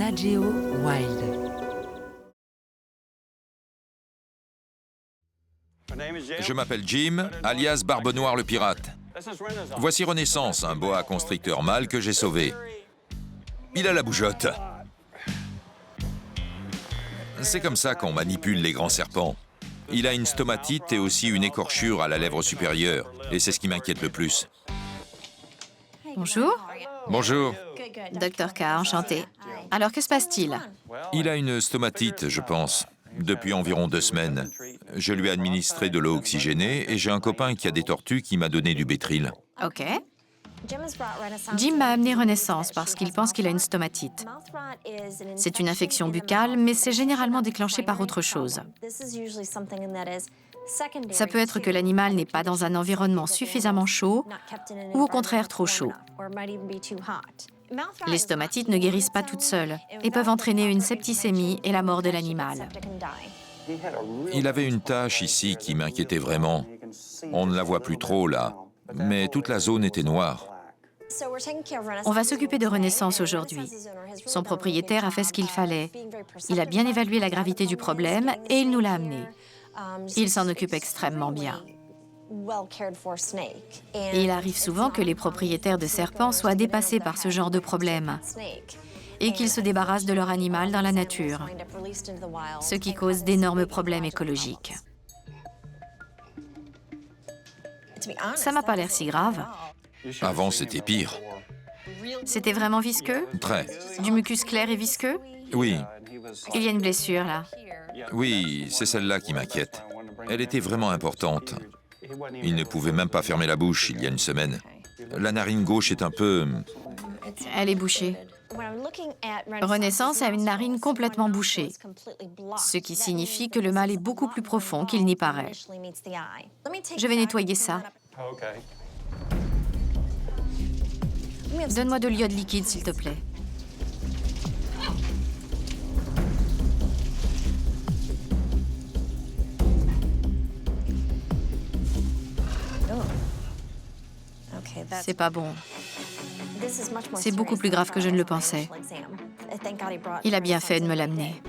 Nat Geo Wild. Je m'appelle Jim, alias Barbe Noire le pirate. Voici Renaissance, un boa constricteur mâle que j'ai sauvé. Il a la bougeotte. C'est comme ça qu'on manipule les grands serpents. Il a une stomatite et aussi une écorchure à la lèvre supérieure. Et c'est ce qui m'inquiète le plus. Bonjour. Bonjour. Docteur K, enchanté. Alors, que se passe-t-il? Il a une stomatite, je pense, depuis environ 2 semaines. Je lui ai administré de l'eau oxygénée et j'ai un copain qui a des tortues qui m'a donné du Bétril. OK. Jim m'a amené Renaissance parce qu'il pense qu'il a une stomatite. C'est une infection buccale, mais c'est généralement déclenché par autre chose. Ça peut être que l'animal n'est pas dans un environnement suffisamment chaud ou au contraire trop chaud. Les stomatites ne guérissent pas toutes seules et peuvent entraîner une septicémie et la mort de l'animal. Il avait une tache ici qui m'inquiétait vraiment. On ne la voit plus trop là, mais toute la zone était noire. On va s'occuper de Renaissance aujourd'hui. Son propriétaire a fait ce qu'il fallait. Il a bien évalué la gravité du problème et il nous l'a amené. Il s'en occupe extrêmement bien. Et il arrive souvent que les propriétaires de serpents soient dépassés par ce genre de problème et qu'ils se débarrassent de leur animal dans la nature, ce qui cause d'énormes problèmes écologiques. Ça m'a pas l'air si grave. Avant, c'était pire. C'était vraiment visqueux? Très. Du mucus clair et visqueux? Oui, Il y a une blessure, là. oui, c'est celle-là qui m'inquiète. Elle était vraiment importante. Il ne pouvait même pas fermer la bouche il y a une semaine. La narine gauche est un peu... Elle est bouchée. Renaissance a une narine complètement bouchée, ce qui signifie que le mal est beaucoup plus profond qu'il n'y paraît. Je vais nettoyer ça. Donne-moi de l'iode liquide, s'il te plaît. C'est pas bon. C'est beaucoup plus grave que je ne le pensais. Il a bien fait de me l'amener.